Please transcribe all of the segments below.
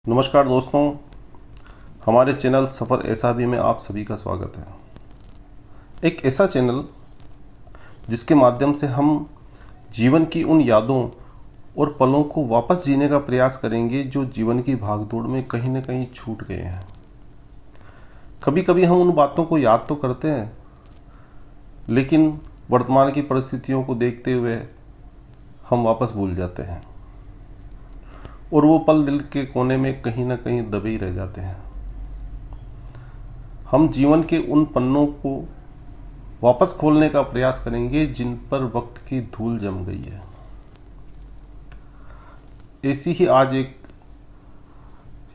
नमस्कार दोस्तों, हमारे चैनल सफ़र ऐसा भी में आप सभी का स्वागत है। एक ऐसा चैनल जिसके माध्यम से हम जीवन की उन यादों और पलों को वापस जीने का प्रयास करेंगे जो जीवन की भागदौड़ में कहीं न कहीं छूट गए हैं। कभी कभी हम उन बातों को याद तो करते हैं, लेकिन वर्तमान की परिस्थितियों को देखते हुए हम वापस भूल जाते हैं और वो पल दिल के कोने में कहीं ना कहीं दबे ही रह जाते हैं। हम जीवन के उन पन्नों को वापस खोलने का प्रयास करेंगे जिन पर वक्त की धूल जम गई है। ऐसी ही आज एक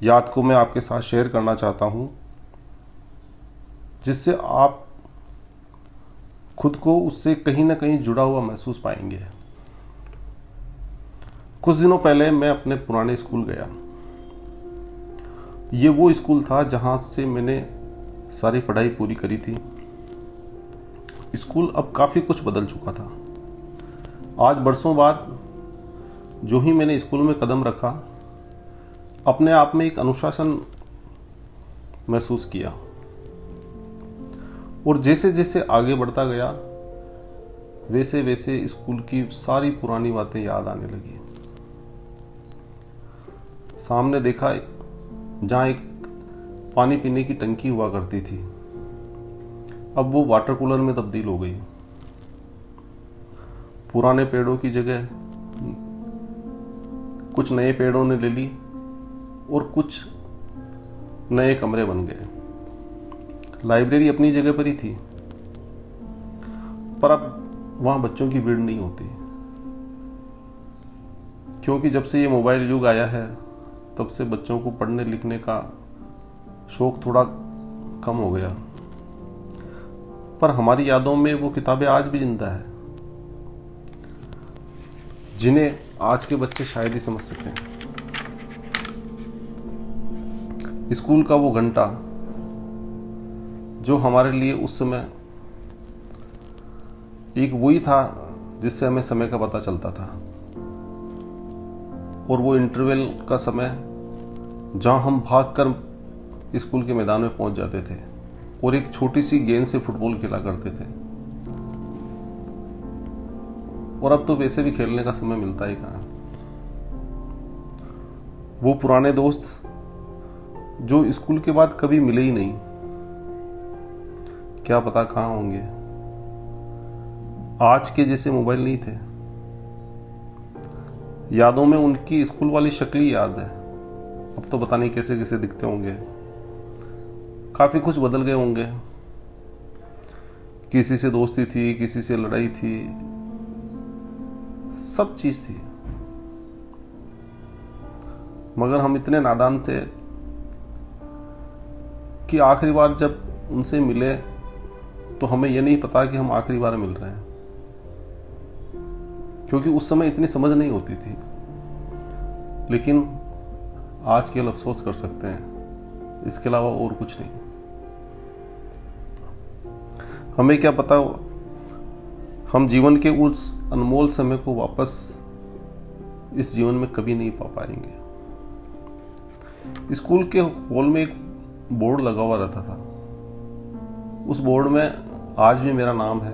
याद को मैं आपके साथ शेयर करना चाहता हूं, जिससे आप खुद को उससे कहीं ना कहीं जुड़ा हुआ महसूस पाएंगे। कुछ दिनों पहले मैं अपने पुराने स्कूल गया। ये वो स्कूल था जहाँ से मैंने सारी पढ़ाई पूरी करी थी। स्कूल अब काफ़ी कुछ बदल चुका था। आज बरसों बाद जो ही मैंने स्कूल में कदम रखा, अपने आप में एक अनुशासन महसूस किया और जैसे जैसे आगे बढ़ता गया वैसे वैसे स्कूल की सारी पुरानी बातें याद आने लगी। सामने देखा जहाँ एक पानी पीने की टंकी हुआ करती थी, अब वो वाटर कूलर में तब्दील हो गई। पुराने पेड़ों की जगह कुछ नए पेड़ों ने ले ली और कुछ नए कमरे बन गए। लाइब्रेरी अपनी जगह पर ही थी, पर अब वहाँ बच्चों की भीड़ नहीं होती, क्योंकि जब से ये मोबाइल युग आया है तब से बच्चों को पढ़ने लिखने का शौक थोड़ा कम हो गया। पर हमारी यादों में वो किताबें आज भी जिंदा है, जिन्हें आज के बच्चे शायद ही समझ सकें। स्कूल का वो घंटा जो हमारे लिए उस समय एक वही था जिससे हमें समय का पता चलता था, और वो इंटरवल का समय जहाँ हम भागकर स्कूल के मैदान में पहुंच जाते थे और एक छोटी सी गेंद से फुटबॉल खेला करते थे। और अब तो वैसे भी खेलने का समय मिलता ही कहाँ। वो पुराने दोस्त जो स्कूल के बाद कभी मिले ही नहीं, क्या पता कहाँ होंगे। आज के जैसे मोबाइल नहीं थे। यादों में उनकी स्कूल वाली शक्ल ही याद है। अब तो पता नहीं कैसे कैसे दिखते होंगे। काफी कुछ बदल गए होंगे। किसी से दोस्ती थी, किसी से लड़ाई थी, सब चीज थी। मगर हम इतने नादान थे कि आखिरी बार जब उनसे मिले तो हमें यह नहीं पता कि हम आखिरी बार मिल रहे हैं, क्योंकि उस समय इतनी समझ नहीं होती थी। लेकिन आज केवल अफसोस कर सकते हैं, इसके अलावा और कुछ नहीं। हमें क्या पता हम जीवन के उस अनमोल समय को वापस इस जीवन में कभी नहीं पा पाएंगे। स्कूल के हॉल में एक बोर्ड लगा हुआ रहता था। उस बोर्ड में आज भी मेरा नाम है,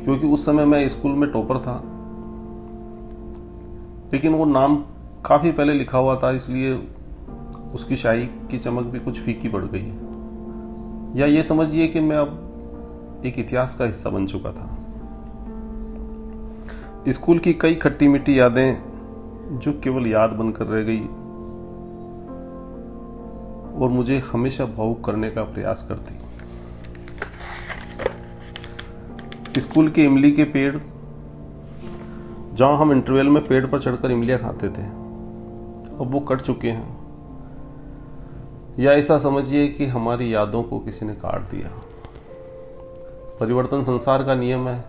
क्योंकि उस समय मैं स्कूल में टॉपर था। लेकिन वो नाम काफी पहले लिखा हुआ था, इसलिए उसकी शाही की चमक भी कुछ फीकी पड़ गई है। या ये समझिए कि मैं अब एक इतिहास का हिस्सा बन चुका था। स्कूल की कई खट्टी मीठी यादें जो केवल याद बनकर रह गई और मुझे हमेशा भावुक करने का प्रयास करती। स्कूल के इमली के पेड़, जहां हम इंटरवल में पेड़ पर चढ़कर इमलियां खाते थे, अब वो कट चुके हैं। या ऐसा समझिए कि हमारी यादों को किसी ने काट दिया। परिवर्तन संसार का नियम है,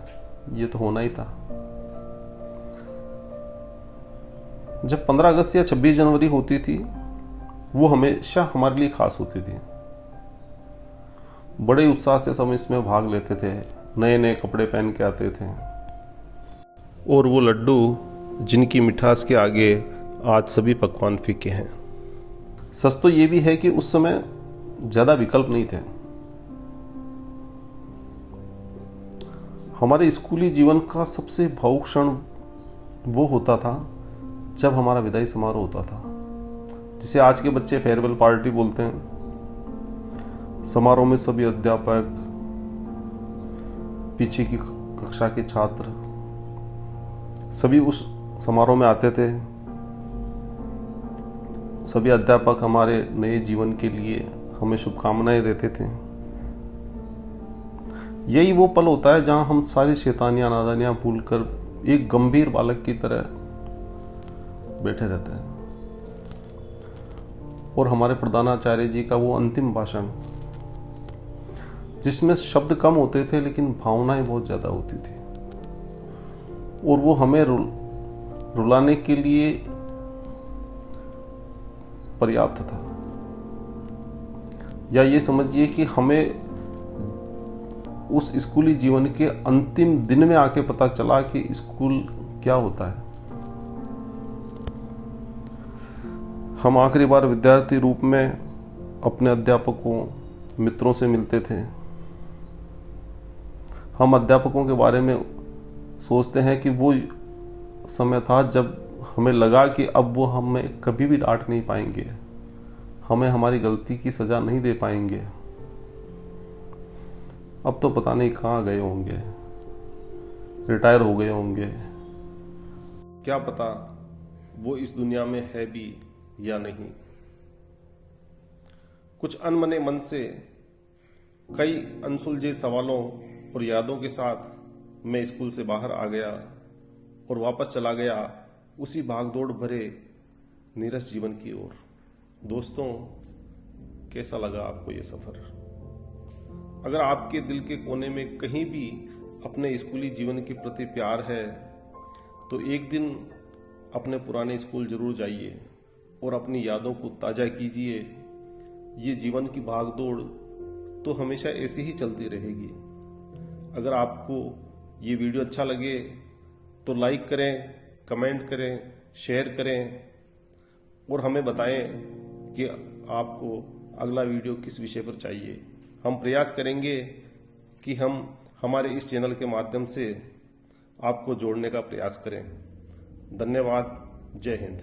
ये तो होना ही था। जब 15 अगस्त या 26 जनवरी होती थी, वो हमेशा हमारे लिए खास होती थी। बड़े उत्साह से हम इसमें भाग लेते थे, नए नए कपड़े पहन के आते थे, और वो लड्डू जिनकी मिठास के आगे आज सभी पकवान फीके हैं। सच तो ये भी है कि उस समय ज़्यादा विकल्प नहीं थे। हमारे स्कूली जीवन का सबसे भावुक क्षण वो होता था जब हमारा विदाई समारोह होता था, जिसे आज के बच्चे फेयरवेल पार्टी बोलते हैं। समारोह में सभी अध्यापक, पीछे की कक्षा के छात्र सभी उस समारोह में आते थे। सभी अध्यापक हमारे नए जीवन के लिए हमें शुभकामनाएं देते थे। यही वो पल होता है जहां हम सारी शैतानियां नादानियां भूलकर एक गंभीर बालक की तरह बैठे रहते हैं। और हमारे प्रधानाचार्य जी का वो अंतिम भाषण, जिसमें शब्द कम होते थे लेकिन भावनाएं बहुत ज्यादा होती थी, और वो हमें रुलाने के लिए पर्याप्त था। या ये समझिए कि हमें उस स्कूली जीवन के अंतिम दिन में आके पता चला कि स्कूल क्या होता है। हम आखिरी बार विद्यार्थी रूप में अपने अध्यापकों, मित्रों से मिलते थे। हम अध्यापकों के बारे में सोचते हैं कि वो समय था जब हमें लगा कि अब वो हमें कभी भी डांट नहीं पाएंगे, हमें हमारी गलती की सजा नहीं दे पाएंगे। अब तो पता नहीं कहाँ गए होंगे, रिटायर हो गए होंगे, क्या पता वो इस दुनिया में है भी या नहीं। कुछ अनमने मन से कई अनसुलझे सवालों और यादों के साथ मैं स्कूल से बाहर आ गया और वापस चला गया उसी भागदौड़ भरे नीरस जीवन की ओर। दोस्तों, कैसा लगा आपको ये सफर? अगर आपके दिल के कोने में कहीं भी अपने स्कूली जीवन के प्रति प्यार है तो एक दिन अपने पुराने स्कूल जरूर जाइए और अपनी यादों को ताजा कीजिए। ये जीवन की भागदौड़ तो हमेशा ऐसी ही चलती रहेगी। अगर आपको ये वीडियो अच्छा लगे तो लाइक करें, कमेंट करें, शेयर करें और हमें बताएं कि आपको अगला वीडियो किस विषय पर चाहिए। हम प्रयास करेंगे कि हम हमारे इस चैनल के माध्यम से आपको जोड़ने का प्रयास करें। धन्यवाद। जय हिंद।